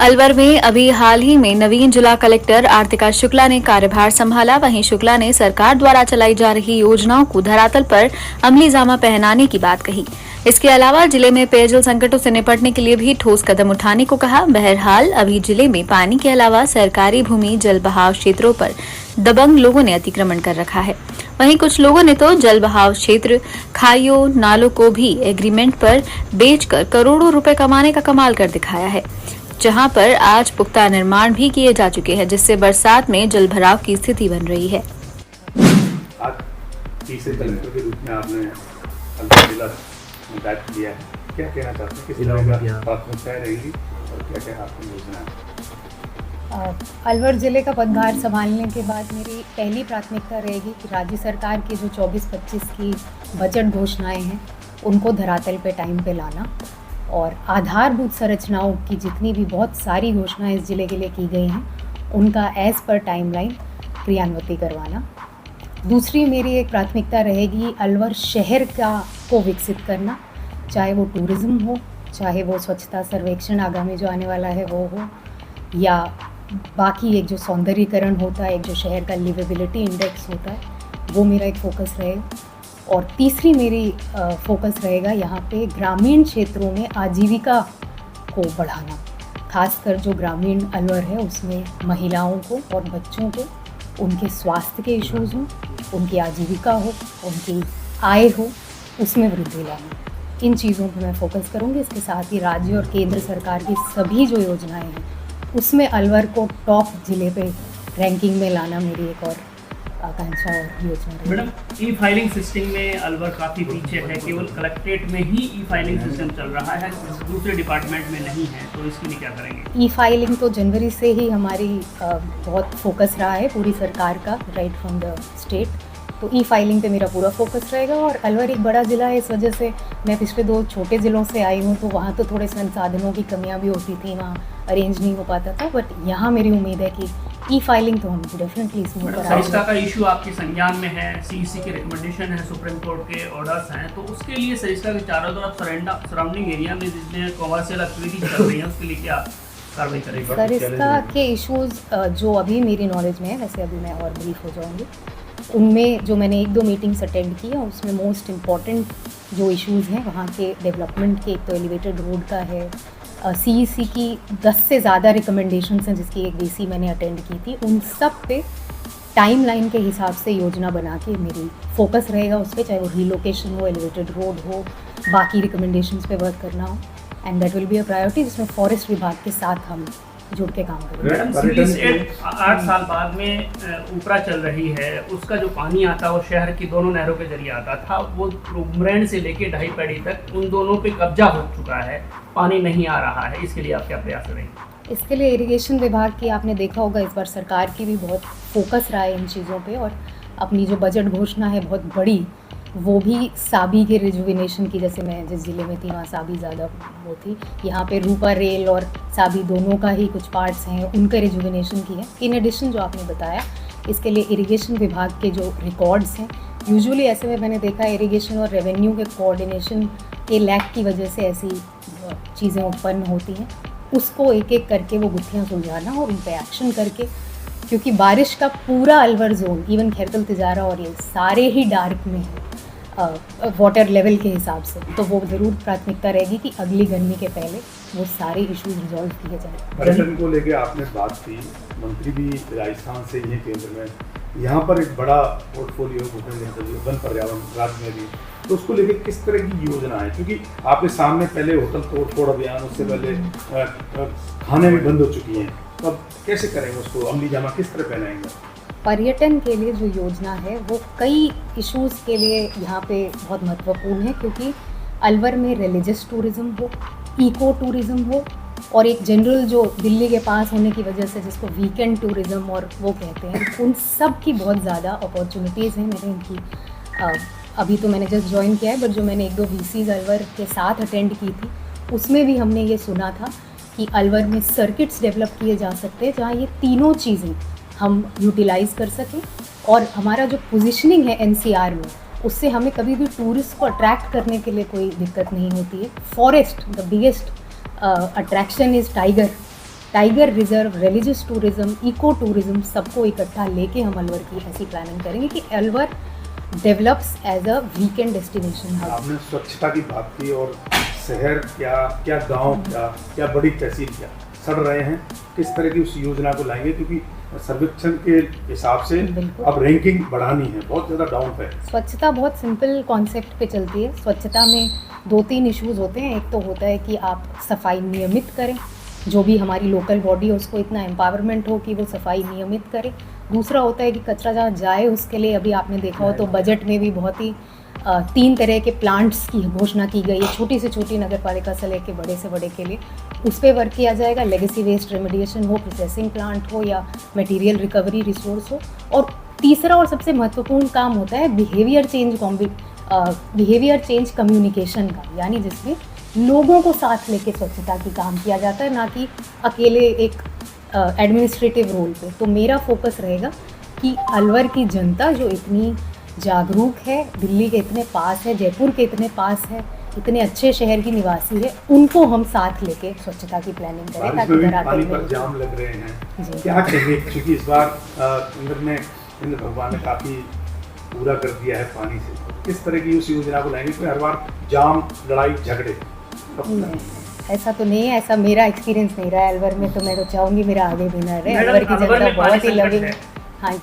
अलवर में अभी हाल ही में नवीन जिला कलेक्टर आर्तिका शुक्ला ने कार्यभार संभाला। वहीं शुक्ला ने सरकार द्वारा चलाई जा रही योजनाओं को धरातल पर अमली जामा पहनाने की बात कही। इसके अलावा जिले में पेयजल संकटों से निपटने के लिए भी ठोस कदम उठाने को कहा। बहरहाल अभी जिले में पानी के अलावा सरकारी भूमि जल बहाव क्षेत्रों पर दबंग लोगों ने अतिक्रमण कर रखा है। वहीं कुछ लोगों ने तो जल बहाव क्षेत्र, खाइयों, नालों को भी एग्रीमेंट पर बेचकर करोड़ों रुपए कमाने का कमाल कर दिखाया है, जहां पर आज पुख्ता निर्माण भी किए जा चुके हैं, जिससे बरसात में जल भराव की स्थिति बन रही है। आज तीसरे कलेक्टर के रूप में आपने अलवर जिला में दायित्व लिया है, क्या कहना चाहते हैं, किस तरह की प्राथमिकताएं रहेगी और क्या क्या आपकी योजना है? अलवर ज़िले का पदभार संभालने के बाद मेरी पहली प्राथमिकता रहेगी कि राज्य सरकार की जो 24-25 की बजट घोषणाएं हैं उनको धरातल पे टाइम पे लाना और आधारभूत संरचनाओं की जितनी भी बहुत सारी घोषणाएं इस ज़िले के लिए की गई हैं उनका एज़ पर टाइमलाइन क्रियान्वित करवाना। दूसरी मेरी एक प्राथमिकता रहेगी अलवर शहर को विकसित करना, चाहे वो टूरिज़्म हो, चाहे वो स्वच्छता सर्वेक्षण आगामी जो आने वाला है वो हो, या बाकी एक जो सौंदर्यीकरण होता है, एक जो शहर का लिवेबिलिटी इंडेक्स होता है, वो मेरा एक फोकस रहेगा। और तीसरी मेरी फोकस रहेगा यहाँ पे ग्रामीण क्षेत्रों में आजीविका को बढ़ाना, खासकर जो ग्रामीण अलवर है उसमें महिलाओं को और बच्चों को उनके स्वास्थ्य के इश्यूज़ हों, उनकी आजीविका हो, उनकी आय हो, उसमें वृद्धि लाना। इन चीज़ों पर मैं फोकस करूँगी। इसके साथ ही राज्य और केंद्र सरकार की सभी जो योजनाएं हैं उसमें अलवर को टॉप जिले पे रैंकिंग में लाना मेरी एक और आकांक्षा और योजना है। मैडम, ई फाइलिंग सिस्टम में अलवर काफ़ी पीछे है, केवल कलेक्ट्रेट में ही ई फाइलिंग सिस्टम चल रहा है, दूसरे डिपार्टमेंट में नहीं है, तो इसके लिए क्या करेंगे? ई फाइलिंग तो जनवरी से ही हमारी बहुत फोकस रहा है पूरी सरकार का, राइट फ्रॉम द स्टेट। तो ई फाइलिंग पे मेरा पूरा फोकस रहेगा। और अलवर एक बड़ा ज़िला है, इस वजह से मैं पिछले 2 छोटे ज़िलों से आई हूँ, तो वहाँ तो थोड़े संसाधनों की कमियाँ भी होती थी, वहाँ अरेंज नहीं हो पाता था। बट यहाँ मेरी उम्मीद है कि ई फाइलिंग तो हम डेफिनेटली इसमें ऊपर आएंगे। सरिस्का का इशू आपके संज्ञान में है, सीईसी के रिकमेंडेशन है, सुप्रीम कोर्ट के ऑर्डर्स हैं, तो उसके लिए सरिस्का के चारों तरफ सराउंडिंग एरिया में जितने कॉमर्शियल एक्टिविटीज चल रही हैं उसके लिए क्या कार्रवाई करेगा? सरिस्का के इश्यूज़ जो अभी मेरी नॉलेज में है, वैसे अभी मैं और ब्रीफ हो जाऊँगी, उनमें जो मैंने 1-2 मीटिंग्स अटेंड की है उसमें मोस्ट इम्पॉर्टेंट जो इश्यूज़ हैं वहाँ के डेवलपमेंट के, एक तो एलिवेटेड रोड का है, सीईसी की 10 से ज़्यादा रिकमेंडेशंस हैं जिसकी एक डीसी मैंने अटेंड की थी, उन सब पे टाइमलाइन के हिसाब से योजना बना के मेरी फोकस रहेगा उस पर, चाहे वो रीलोकेशन हो, एलिवेटेड रोड हो, बाकी रिकमेंडेशंस पे वर्क करना हो, and that will be a priority जिसमें फॉरेस्ट विभाग के साथ हम जुड़ के काम करेंगे। मैडम, सीरीज 8 साल बाद में ऊपरा चल रही है, उसका जो पानी आता है वो शहर की दोनों नहरों के जरिए आता था, वो उमरैन से लेके ढाई पैड़ी तक उन दोनों पे कब्जा हो चुका है, पानी नहीं आ रहा है, इसके लिए आप क्या प्रयास करेंगे? इसके लिए इरिगेशन विभाग की आपने देखा होगा इस बार सरकार की भी बहुत फोकस रहा है इन चीज़ों पे, और अपनी जो बजट घोषणा है बहुत बड़ी, वो भी साबी के रिजुविनेशन की, जैसे मैं जिस ज़िले में थी वहाँ साबी ज़्यादा वो थी, यहाँ पे रूपा रेल और साबी दोनों का ही कुछ पार्ट्स हैं, उनका रिजुविनेशन की है। इन एडिशन जो आपने बताया, इसके लिए इरिगेशन विभाग के जो रिकॉर्ड्स हैं, यूजुअली ऐसे में मैंने देखा है इरिगेशन और रेवेन्यू के कोऑर्डिनेशन के लैक की वजह से ऐसी चीज़ें उत्पन्न होती हैं, उसको एक एक करके वो गुत्थियाँ सुलझाना और उन पर एक्शन करके, क्योंकि बारिश का पूरा अलवर जोन, इवन खैरतल तिजारा और ये सारे ही डार्क में है वाटर लेवल के हिसाब से, तो वो ज़रूर प्राथमिकता रहेगी कि अगली गर्मी के पहले वो सारे इश्यूज रिजॉल्व किए जाए। पर्यटन को लेके आपने बात की, मंत्री भी राजस्थान से ये केंद्र में, यहाँ पर एक बड़ा पोर्टफोलियो वन पर्यावरण राज्य में भी, तो उसको लेके किस तरह की योजना है? क्योंकि आपके सामने पहले होटल तोड़ अभियान, उससे पहले खाने भी बंद हो चुकी हैं, तो अब कैसे करेंगे उसको, अमली जामा किस तरह पहनाएंगे? पर्यटन के लिए जो योजना है वो कई इश्यूज़ के लिए यहाँ पे बहुत महत्वपूर्ण है, क्योंकि अलवर में रिलीजियस टूरिज़्म हो, इको टूरिज़्म हो, और एक जनरल जो दिल्ली के पास होने की वजह से जिसको वीकेंड टूरिज़्म और वो कहते हैं, उन सब की बहुत ज़्यादा अपॉर्चुनिटीज़ हैं। मैंने इनकी अभी तो मैंने जस्ट ज्वाइन किया है, बट जो मैंने 1-2 VCs अलवर के साथ अटेंड की थी उसमें भी हमने ये सुना था कि अलवर में सर्किट्स डेवलप किए जा सकते हैं जहाँ ये तीनों चीज़ें हम यूटिलाइज़ कर सकें, और हमारा जो पोजीशनिंग है NCR में, उससे हमें कभी भी टूरिस्ट को अट्रैक्ट करने के लिए कोई दिक्कत नहीं होती है। Forest, the biggest attraction is tiger, tiger reserve, religious tourism, eco tourism सबको इकट्ठा लेके हम अलवर की ऐसी प्लानिंग करेंगे कि Alwar develops as a weekend destination hub. आपने स्वच्छता की बात की और शहर क्या क्या गांव क्या बड़ी तहसील क्या सड़ रहे हैं, किस तरह की उस योजना को लाएंगे, क्योंकि सर्वेक्षण के हिसाब से बिल्कुल। अब रैंकिंग बढ़ानी है, बहुत ज़्यादा डाउन पे है। स्वच्छता बहुत सिंपल कॉन्सेप्ट पे चलती है। स्वच्छता में 2-3 इश्यूज होते हैं। एक तो होता है कि आप सफाई नियमित करें, जो भी हमारी लोकल बॉडी है उसको इतना एम्पावरमेंट हो कि वो सफाई नियमित करे। दूसरा होता है कि कचरा जहाँ जाए उसके लिए अभी आपने देखा हो तो बजट में भी बहुत ही 3 तरह के प्लांट्स की घोषणा की गई है, छोटी से छोटी नगर पालिका से लेके बड़े से बड़े के लिए। उस पर वर्क किया जाएगा। लेगेसी वेस्ट रेमेडिएशन हो, प्रोसेसिंग प्लांट हो या मटेरियल रिकवरी रिसोर्स हो। और तीसरा और सबसे महत्वपूर्ण काम होता है बिहेवियर चेंज कम्युनिकेशन का, यानी जिसमें लोगों को साथ लेके स्वच्छता की काम किया जाता है, ना कि अकेले एक एडमिनिस्ट्रेटिव रोल पे। तो मेरा फोकस रहेगा कि अलवर की जनता जो इतनी जागरूक है, दिल्ली के इतने पास है, जयपुर के इतने पास है, इतने अच्छे शहर की निवासी है, उनको हम साथ लेके स्वच्छता की प्लानिंग करें बारिश ताकि में भी धरातल पानी में पर जाम लग रहे हैं, जी। क्या कहेंगे? क्योंकि इस बार इंद्र भगवान ने काफ़ी पूरा कर दिया है पानी से, किस तरह की उस योजना को लाएंगे? क्योंकि हर बार जाम, लड़ाई झगड़े नहीं, ऐसा तो नहीं है। ऐसा मेरा एक्सपीरियंस नहीं रहा है अलवर में, तो मैं तो चाहूँगी मेरा आगे भी ना रहे। मैडम, अलवर की अलवर जनता में पानी बहुत ही संकट लविंग है।